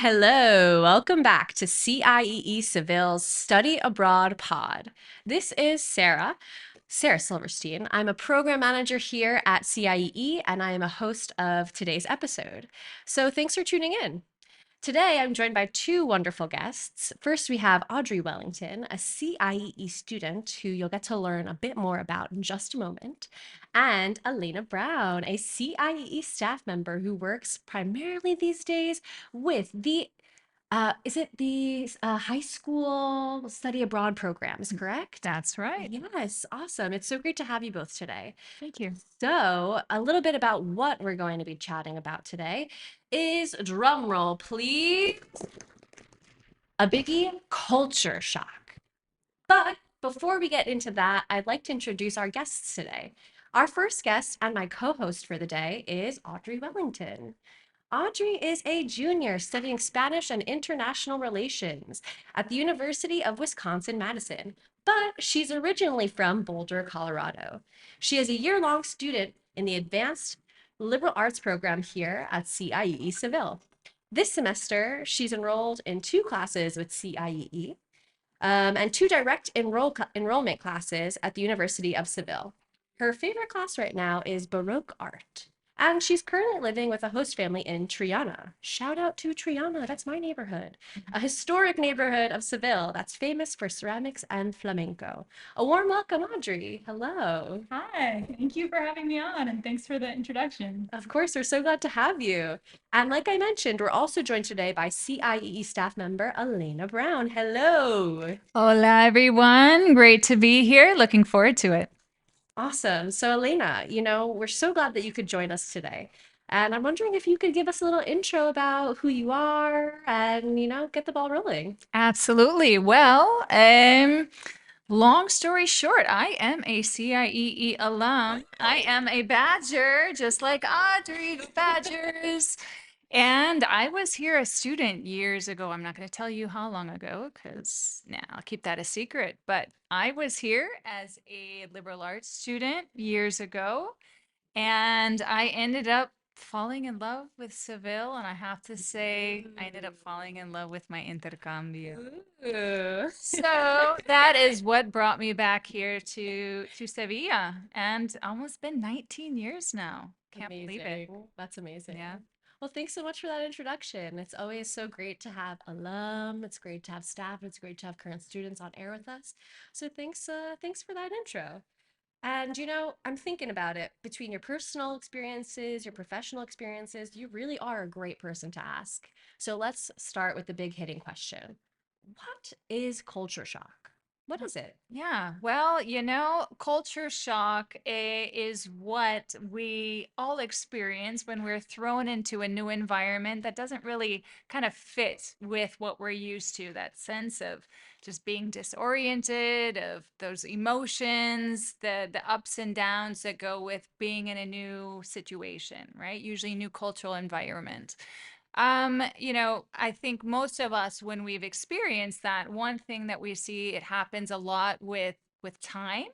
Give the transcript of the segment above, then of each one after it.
Hello, welcome back to CIEE Seville's Study Abroad Pod. This is Sarah Silverstein. I'm a program manager here at CIEE, and I am a host of today's episode. So thanks for tuning in. Today, I'm joined by two wonderful guests. First, we have Audrey Wellington, a CIEE student who you'll get to learn a bit more about in just a moment, and Elena Brown, a CIEE staff member who works primarily these days with the is it the high school study abroad programs, correct? That's right. Yes, awesome. It's so great to have you both today. Thank you. So, a little bit about what we're going to be chatting about today is drum roll, please. A biggie, culture shock. But before we get into that, I'd like to introduce our guests today. Our first guest and my co host for the day is Audrey Wellington. Audrey is a junior studying Spanish and international relations at the University of Wisconsin-Madison, but she's originally from Boulder, Colorado. She is a year-long student in the Advanced Liberal Arts program here at CIEE Seville. This semester, she's enrolled in two classes with CIEE and two direct enrollment classes at the University of Seville. Her favorite class right now is Baroque art. And she's currently living with a host family in Triana. Shout out to Triana, that's my neighborhood. A historic neighborhood of Seville that's famous for ceramics and flamenco. A warm welcome, Audrey. Hello. Hi, thank you for having me on, and thanks for the introduction. Of course, we're so glad to have you. And like I mentioned, we're also joined today by CIEE staff member Elena Brown. Hello. Hola, everyone. Great to be here. Looking forward to it. Awesome. So, Elena, we're so glad that you could join us today. And I'm wondering if you could give us a little intro about who you are and, get the ball rolling. Absolutely. Well, long story short, I am a CIEE alum. I am a Badger, just like Audrey, the Badgers. And I was here a student years ago. I'm not going to tell you how long ago because I'll keep that a secret. But I was here as a liberal arts student years ago. And I ended up falling in love with Seville. And I have to say, I ended up falling in love with my intercambio. Ooh. So that is what brought me back here to Sevilla. And almost been 19 years now. Can't believe it. Amazing. That's amazing. Yeah. Well, thanks so much for that introduction. It's always so great to have alum. It's great to have staff. It's great to have current students on air with us. So thanks for that intro. And I'm thinking about it between your personal experiences, your professional experiences, you really are a great person to ask. So let's start with the big hitting question. What is culture shock? What is it? Yeah, well, culture shock is what we all experience when we're thrown into a new environment that doesn't really kind of fit with what we're used to. That sense of just being disoriented, of those emotions, the ups and downs that go with being in a new situation, right? Usually new cultural environment. I think most of us, when we've experienced that, one thing that we see, it happens a lot with time,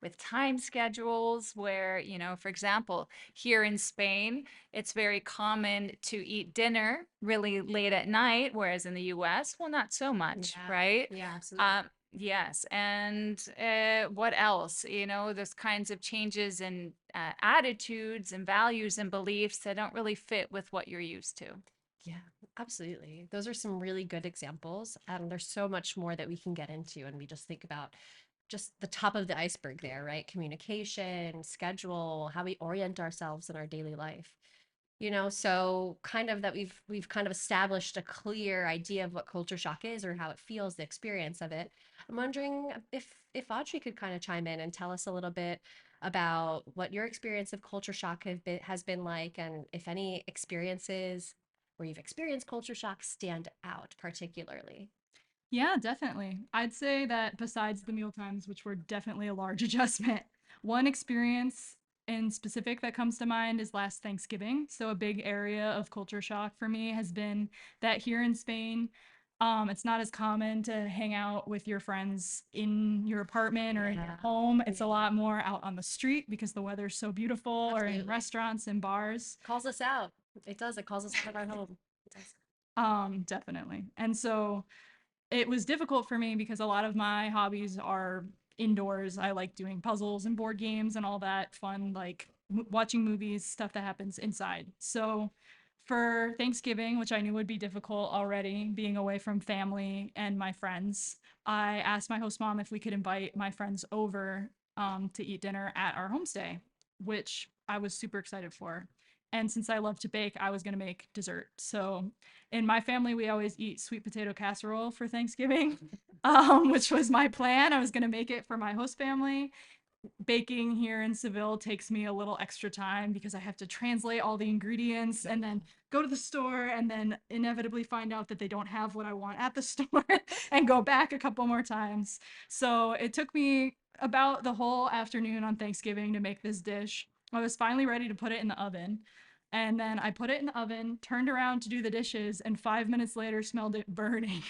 with time schedules where, for example, here in Spain, it's very common to eat dinner really late at night, whereas in the US, well, not so much, Yeah, right? yeah, absolutely. Yes, and what else? Those kinds of changes in attitudes and values and beliefs that don't really fit with what you're used to. Yeah, absolutely. Those are some really good examples. There's so much more that we can get into, and we just think about just the top of the iceberg there, right? Communication, schedule, how we orient ourselves in our daily life. So kind of that we've kind of established a clear idea of what culture shock is or how it feels, the experience of it. I'm wondering if Audrey could kind of chime in and tell us a little bit about what your experience of culture shock has been like, and if any experiences where you've experienced culture shock stand out particularly. Yeah, definitely. I'd say that besides the meal times, which were definitely a large adjustment, one experience in specific that comes to mind is last Thanksgiving. So, a big area of culture shock for me has been that here in Spain, it's not as common to hang out with your friends in your apartment or in your Yeah, home. It's a lot more out on the street because the weather's so beautiful, or in absolutely. restaurants and bars. Calls us out. It does. It calls us out of our home. It does. Definitely. And so it was difficult for me because a lot of my hobbies are indoors. I like doing puzzles and board games and all that fun, like watching movies, stuff that happens inside. So for Thanksgiving, which I knew would be difficult already, being away from family and my friends, I asked my host mom if we could invite my friends over to eat dinner at our homestay, which I was super excited for. And since I love to bake, I was going to make dessert. So in my family, we always eat sweet potato casserole for Thanksgiving, which was my plan. I was going to make it for my host family. Baking here in Seville takes me a little extra time because I have to translate all the ingredients and then go to the store and then inevitably find out that they don't have what I want at the store and go back a couple more times. So it took me about the whole afternoon on Thanksgiving to make this dish. I was finally ready to put it in the oven. And then I put it in the oven, turned around to do the dishes, and 5 minutes later smelled it burning.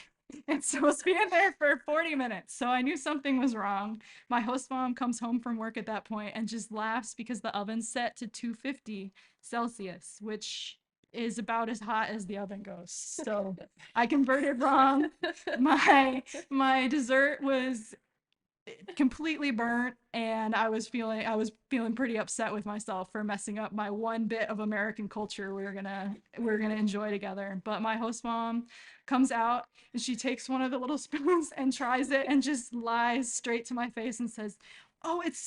It's supposed to be in there for 40 minutes. So I knew something was wrong. My host mom comes home from work at that point and just laughs because the oven's set to 250 Celsius, which is about as hot as the oven goes. So I converted wrong. My dessert was completely burnt, and I was feeling pretty upset with myself for messing up my one bit of American culture we're gonna enjoy together. But my host mom comes out and she takes one of the little spoons and tries it and just lies straight to my face and says, "Oh, it's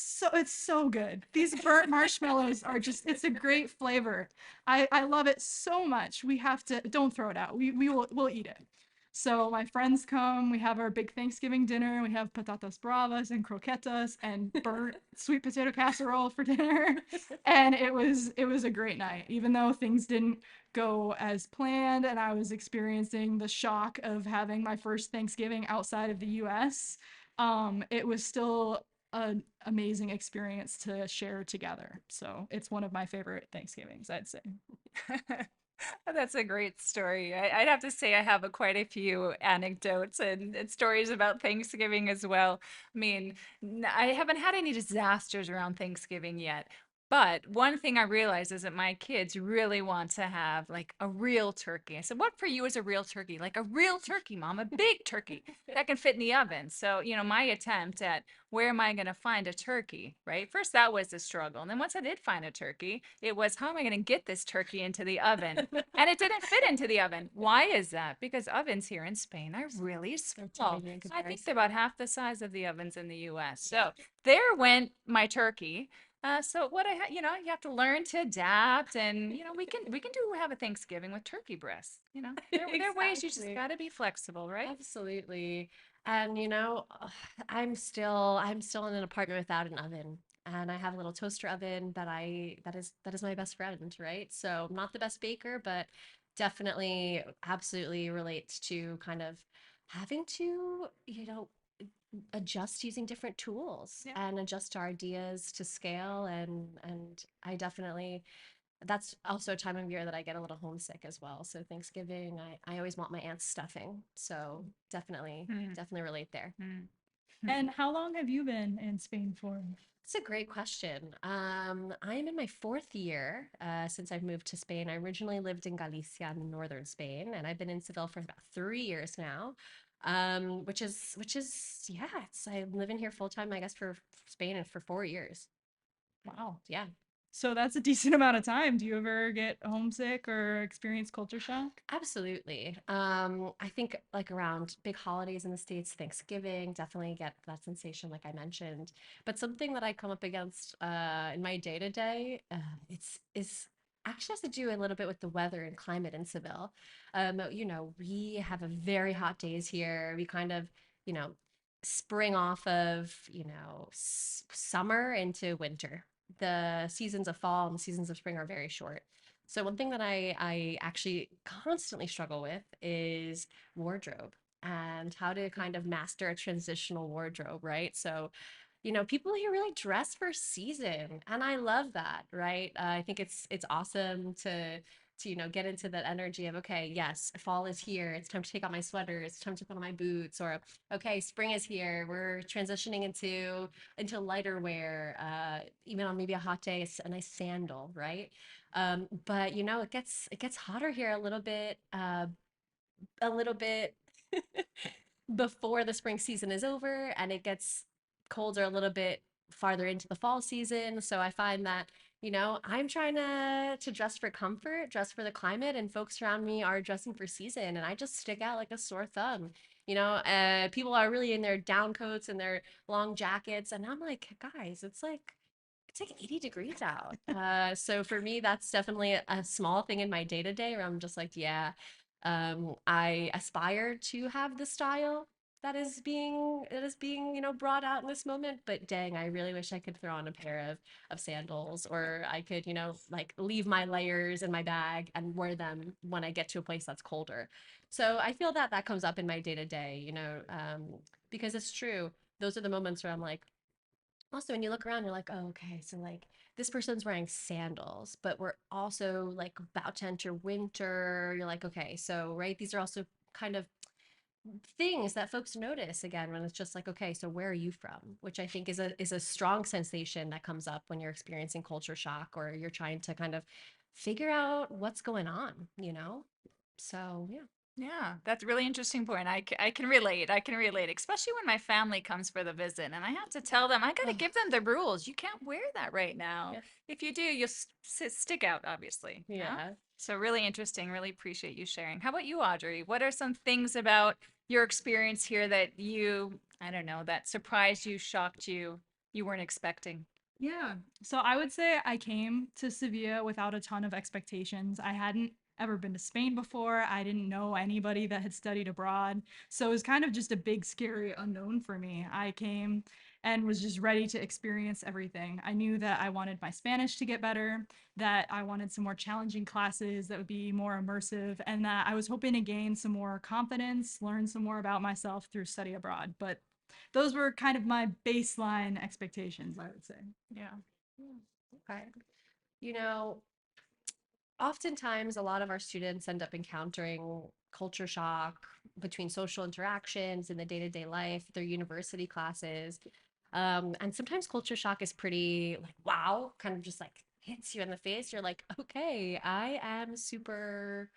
so good. These burnt marshmallows are it's a great flavor. I love it so much. We have to don't throw it out. We'll eat it." So my friends come, we have our big Thanksgiving dinner, we have patatas bravas and croquetas and burnt sweet potato casserole for dinner. And it was a great night, even though things didn't go as planned and I was experiencing the shock of having my first Thanksgiving outside of the US. It was still an amazing experience to share together. So it's one of my favorite Thanksgivings, I'd say. That's a great story. I'd have to say I have quite a few anecdotes and stories about Thanksgiving as well. I mean, I haven't had any disasters around Thanksgiving yet. But one thing I realized is that my kids really want to have like a real turkey. I said, "What for you is a real turkey?" Like a real turkey, Mom, a big turkey that can fit in the oven. So, my attempt at where am I going to find a turkey, right? First, that was the struggle. And then once I did find a turkey, it was, how am I going to get this turkey into the oven? And it didn't fit into the oven. Why is that? Because ovens here in Spain are really small. tiny in I think comparison. they're about half the size of the ovens in the US. So there went my turkey. So what you have to learn to adapt, and we can have a Thanksgiving with turkey breasts. There are ways, you just Exactly. got to be flexible, right? Absolutely. And I'm still in an apartment without an oven. And I have a little toaster oven that is my best friend, right? So I'm not the best baker, but definitely absolutely relates to kind of having to, adjust using different tools Yeah. and adjust our ideas to scale, and I definitely that's also a time of year that I get a little homesick as well. So Thanksgiving, I always want my aunt's stuffing. So definitely, Hmm. definitely relate there. Hmm. And how long have you been in Spain for? It's a great question. I'm in my fourth year since I've moved to Spain. I originally lived in Galicia in northern Spain, and I've been in Seville for about 3 years now. Which is yeah, I'm living here full time, I guess, for Spain and for 4 years. Wow. Yeah. So that's a decent amount of time. Do you ever get homesick or experience culture shock? Absolutely. I think like around big holidays in the States, Thanksgiving, definitely get that sensation, like I mentioned. But something that I come up against in my day to day, it's is actually has to do a little bit with the weather and climate in Seville. We have a very hot days here. We kind of, you know, spring off of, summer into winter. The seasons of fall and the seasons of spring are very short. So one thing that I actually constantly struggle with is wardrobe and how to kind of master a transitional wardrobe, right? So, people here really dress for season, and I love that, right? I think it's awesome to get into that energy of, okay, yes, fall is here. It's time to take out my sweater. It's time to put on my boots. Or okay, spring is here. We're transitioning into lighter wear. Even on maybe a hot day, a nice sandal, right? But it gets hotter here a little bit. a little bit before the spring season is over and it gets colder a little bit farther into the fall season. So I find that, I'm trying to dress for comfort, dress for the climate, and folks around me are dressing for season, and I just stick out like a sore thumb. People are really in their down coats and their long jackets, and I'm like, guys, it's like 80 degrees out. So for me, that's definitely a small thing in my day to day where I'm just like, yeah, I aspire to have the style that is being brought out in this moment. But dang, I really wish I could throw on a pair of sandals, or I could, like leave my layers in my bag and wear them when I get to a place that's colder. So I feel that that comes up in my day to day, because it's true. Those are the moments where I'm like, also, when you look around, you're like, oh, okay, so like this person's wearing sandals, but we're also like about to enter winter. You're like, okay, so right, these are also kind of things that folks notice again when it's just like, okay, so where are you from? Which I think is a strong sensation that comes up when you're experiencing culture shock or you're trying to kind of figure out what's going on. So yeah. Yeah, that's a really interesting point. I can relate. I can relate, especially when my family comes for the visit and I have to tell them, I got to Ugh, give them the rules. You can't wear that right now. yeah. If you do, you'll stick out, obviously. Yeah. Yeah. So really interesting. Really appreciate you sharing. How about you, Audrey? What are some things about your experience here that I don't know, that surprised you, shocked you, you weren't expecting? Yeah. So I would say I came to Sevilla without a ton of expectations. I hadn't ever been to Spain before. I didn't know anybody that had studied abroad. So it was kind of just a big, scary unknown for me. I came and was just ready to experience everything. I knew that I wanted my Spanish to get better, that I wanted some more challenging classes that would be more immersive, and that I was hoping to gain some more confidence, learn some more about myself through study abroad. But those were kind of my baseline expectations, I would say. Yeah. Okay. You know, Oftentimes a lot of our students end up encountering culture shock between social interactions in the day-to-day life, their university classes. And sometimes culture shock is pretty like, wow, kind of just like hits you in the face. You're like, okay, I am super,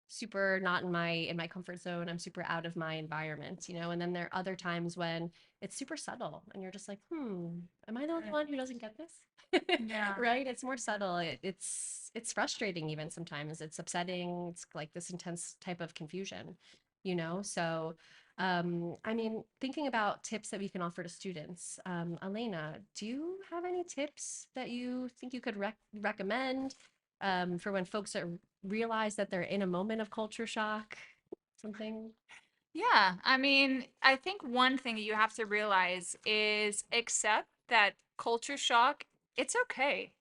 super not in my comfort zone. I'm super out of my environment. And then there are other times when it's super subtle and you're just like, am I the only one who doesn't get this? Yeah. Right? It's more subtle. It's frustrating even sometimes. It's upsetting. It's like this intense type of confusion. So I mean, thinking about tips that we can offer to students, Elena, do you have any tips that you think you could recommend for when folks are realize that they're in a moment of culture shock? Something? Yeah, I mean, I think one thing that you have to realize is accept that culture shock, it's okay,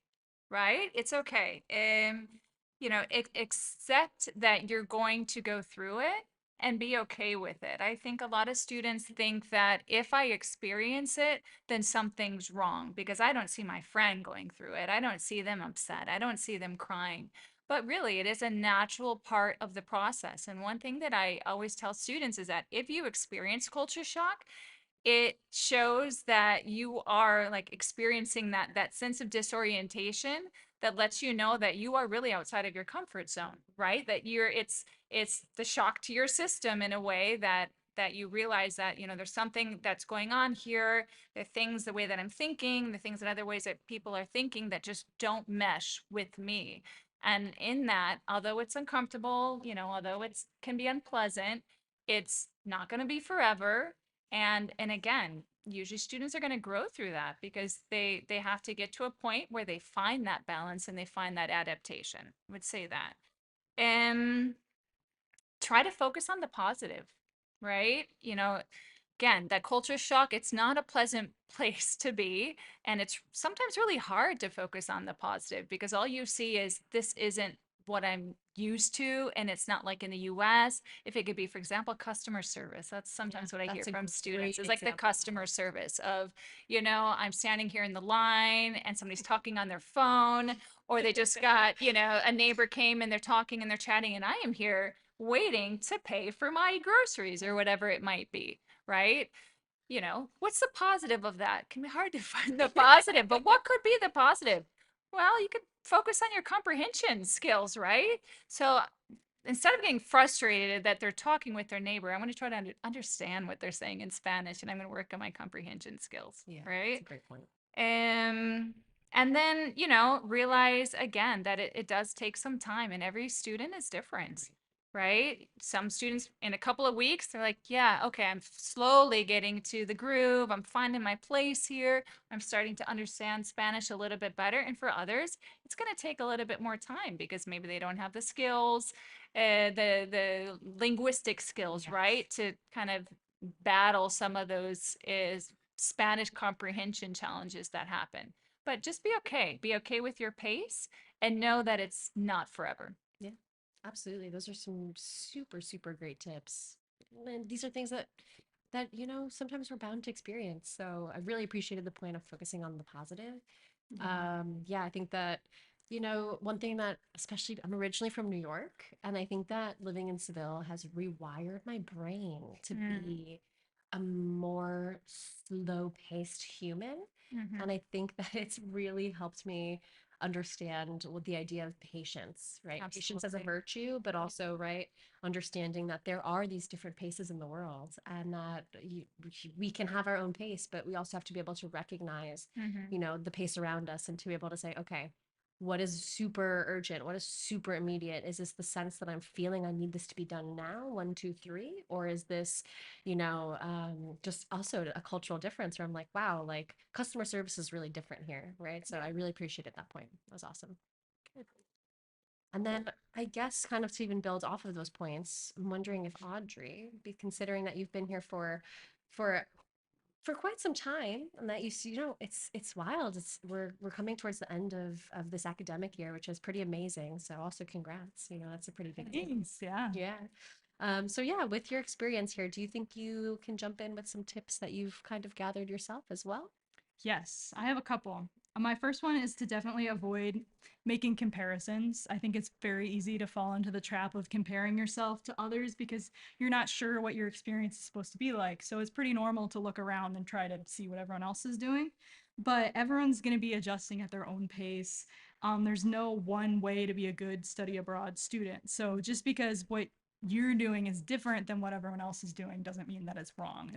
right? It's okay. Accept that you're going to go through it and be okay with it. I think a lot of students think that if I experience it, then something's wrong because I don't see my friend going through it. I don't see them upset. I don't see them crying. But really, it is a natural part of the process. And one thing that I always tell students is that if you experience culture shock, it shows that you are like experiencing that sense of disorientation that lets you know that you are really outside of your comfort zone, right? That it's the shock to your system in a way that you realize that there's something that's going on here. There are things the way that I'm thinking, the things in other ways that people are thinking that just don't mesh with me. And in that, although it's uncomfortable, although it's can be unpleasant, it's not going to be forever. And again, usually students are going to grow through that because they have to get to a point where they find that balance and they find that adaptation. I would say that. And try to focus on the positive, right? Again, that culture shock, it's not a pleasant place to be. And it's sometimes really hard to focus on the positive because all you see is this isn't what I'm used to. And it's not like in the US. If it could be, for example, customer service, that's Yeah, sometimes what I hear that's a from great students is like the example. customer service of, I'm standing here in the line and somebody's talking on their phone, or they just got, a neighbor came and they're talking and they're chatting, and I am here waiting to pay for my groceries or whatever it might be, right? What's the positive of that? It can be hard to find the positive, but what could be the positive? Well, you could focus on your comprehension skills, right? So instead of getting frustrated that they're talking with their neighbor, I want to try to understand what they're saying in Spanish, and I'm going to work on my comprehension skills. Yeah, that's Right. a great point. Um, and then, realize again that it does take some time and every student is different, right? Some students in a couple of weeks, they're like, yeah, okay, I'm slowly getting to the groove. I'm finding my place here. I'm starting to understand Spanish a little bit better. And for others, it's going to take a little bit more time because maybe they don't have the skills, the linguistic skills, Yes. right? To kind of battle some of those is Spanish comprehension challenges that happen. But just be okay. Be okay with your pace and know that it's not forever. Yeah, absolutely. Those are some super, super great tips. And these are things that, sometimes we're bound to experience. So I really appreciated the point of focusing on the positive. Yeah, I think that, one thing that, especially I'm originally from New York, and I think that living in Seville has rewired my brain to be a more slow-paced human. And I think that it's really helped me understand what the idea of patience, right? Patience as a Absolutely. virtue, but also, right, understanding that there are these different paces in the world and that we can have our own pace, but we also have to be able to recognize, the pace around us and to be able to say, okay, what is super urgent? What is super immediate? Is this the sense that I'm feeling I need this to be done now, 1, 2, 3? Or is this, just also a cultural difference where I'm like, wow, like customer service is really different here, right? So I really appreciated that point. That was awesome. Good. And then I guess kind of to even build off of those points, I'm wondering if Audrey, be considering that you've been here for for quite some time and that you see, it's wild. We're coming towards the end of this academic year, which is pretty amazing. So also congrats. That's a pretty big deal. Thanks. Yeah. Yeah. So yeah, with your experience here, do you think you can jump in with some tips that you've kind of gathered yourself as well? Yes, I have a couple. My first one is to definitely avoid making comparisons. I think it's very easy to fall into the trap of comparing yourself to others because you're not sure what your experience is supposed to be like. So it's pretty normal to look around and try to see what everyone else is doing. But everyone's going to be adjusting at their own pace. There's no one way to be a good study abroad student. So just because what you're doing is different than what everyone else is doing doesn't mean that it's wrong.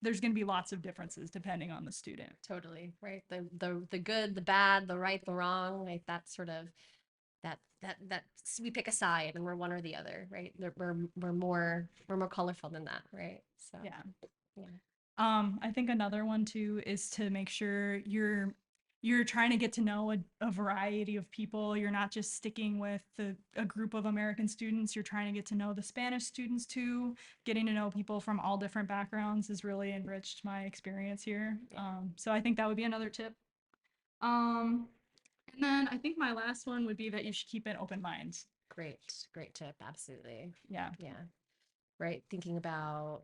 There's going to be lots of differences depending on the student. Totally, right? The good, the bad, the right, the wrong, like that sort of that we pick a side and we're one or the other, right? We're more colorful than that, right? So Yeah. yeah. I think another one too is to make sure you're trying to get to know a variety of people. You're not just sticking with a group of American students. You're trying to get to know the Spanish students too. Getting to know people from all different backgrounds has really enriched my experience here. So I think that would be another tip. Um, and then I think my last one would be that you should keep an open mind. Great tip. Absolutely. Yeah. Yeah. Right. Thinking about,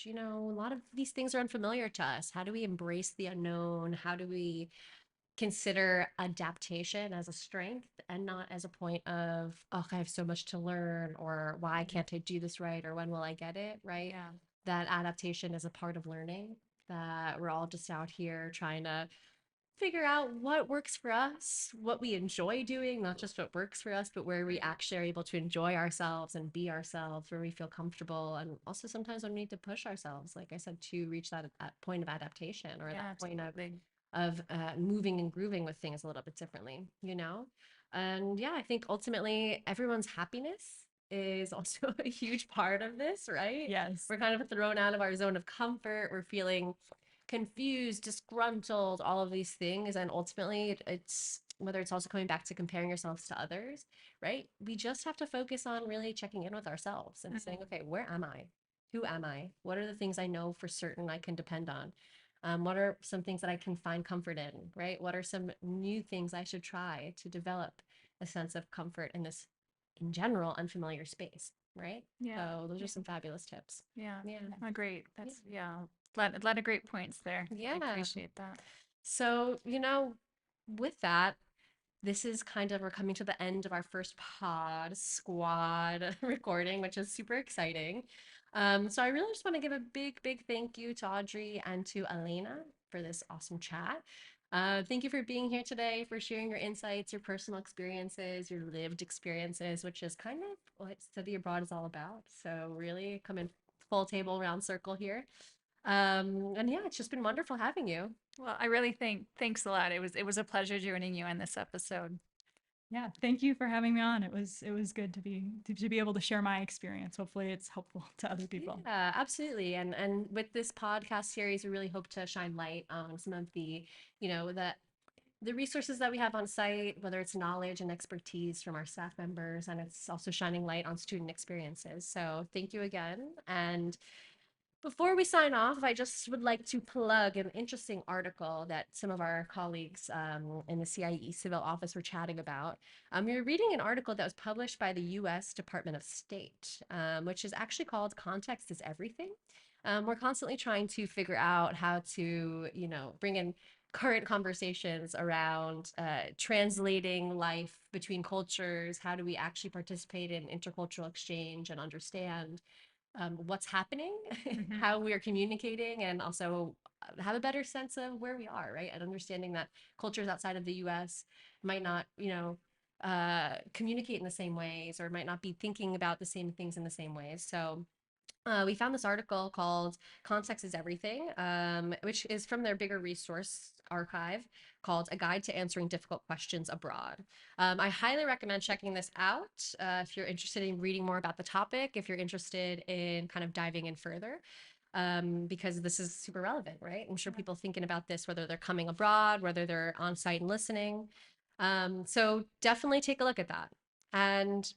a lot of these things are unfamiliar to us. How do we embrace the unknown? How do we consider adaptation as a strength and not as a point of, oh, I have so much to learn, or why can't I do this right, or when will I get it, right? Yeah. That adaptation is a part of learning, that we're all just out here trying to figure out what works for us, what we enjoy doing, not just what works for us, but where we actually are able to enjoy ourselves and be ourselves, where we feel comfortable. And also sometimes when we need to push ourselves, like I said, to reach that point of adaptation or that point of moving and grooving with things a little bit differently. And yeah, I think ultimately everyone's happiness is also a huge part of this, right? Yes. We're kind of thrown out of our zone of comfort. We're feeling confused, disgruntled, all of these things. And ultimately, it's whether it's also coming back to comparing yourselves to others, right? We just have to focus on really checking in with ourselves and saying, okay, where am I? Who am I? What are the things I know for certain I can depend on? What are some things that I can find comfort in, right? What are some new things I should try to develop a sense of comfort in this, in general, unfamiliar space, right? Yeah. So those are some fabulous tips. Yeah. Yeah. Great. That's, a lot of great points there. Yeah. I appreciate that. So, with that, this is kind of, we're coming to the end of our first pod squad recording, which is super exciting. So I really just want to give a big, big thank you to Audrey and to Elena for this awesome chat. Thank you for being here today, for sharing your insights, your personal experiences, your lived experiences, which is kind of what study abroad is all about. So really come in full table round circle here. And yeah, it's just been wonderful having you. Well, I really think thanks a lot. It was a pleasure joining you on this episode. Yeah, thank you for having me on. It was good to be able to share my experience. Hopefully it's helpful to other people. Yeah, absolutely. And with this podcast series, we really hope to shine light on some of the, the resources that we have on site, whether it's knowledge and expertise from our staff members, and it's also shining light on student experiences. So thank you again. And before we sign off, I just would like to plug an interesting article that some of our colleagues in the CIEE Seville office were chatting about. We were reading an article that was published by the US Department of State, which is actually called Context is Everything. We're constantly trying to figure out how to, bring in current conversations around translating life between cultures. How do we actually participate in intercultural exchange and understand what's happening, Mhm. how we are communicating, and also have a better sense of where we are, right? And understanding that cultures outside of the US might not, communicate in the same ways or might not be thinking about the same things in the same ways. So we found this article called Context is Everything, which is from their bigger resource archive called A Guide to Answering Difficult Questions Abroad. I highly recommend checking this out if you're interested in reading more about the topic, if you're interested in kind of diving in further. Because this is super relevant, right? I'm sure people thinking about this, whether they're coming abroad, whether they're on site and listening. So definitely take a look at that. And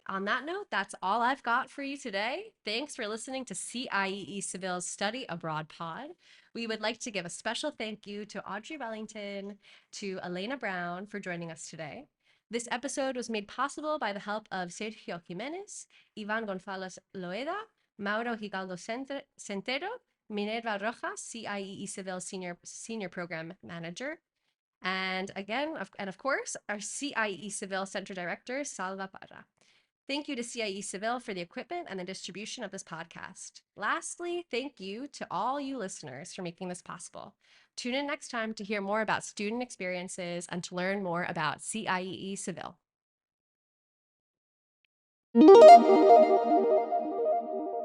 on that note, that's all I've got for you today. Thanks for listening to CIEE Seville's Study Abroad Pod. We would like to give a special thank you to Audrey Wellington, to Elena Brown for joining us today. This episode was made possible by the help of Sergio Jimenez, Ivan Gonzalez Loeda, Mauro Higaldo Centero, Minerva Rojas, CIEE Seville Senior Program Manager, and again, of course, our CIEE Seville Center Director, Salva Parra. Thank you to CIE Seville for the equipment and the distribution of this podcast. Lastly, thank you to all you listeners for making this possible. Tune in next time to hear more about student experiences and to learn more about CIEE Seville.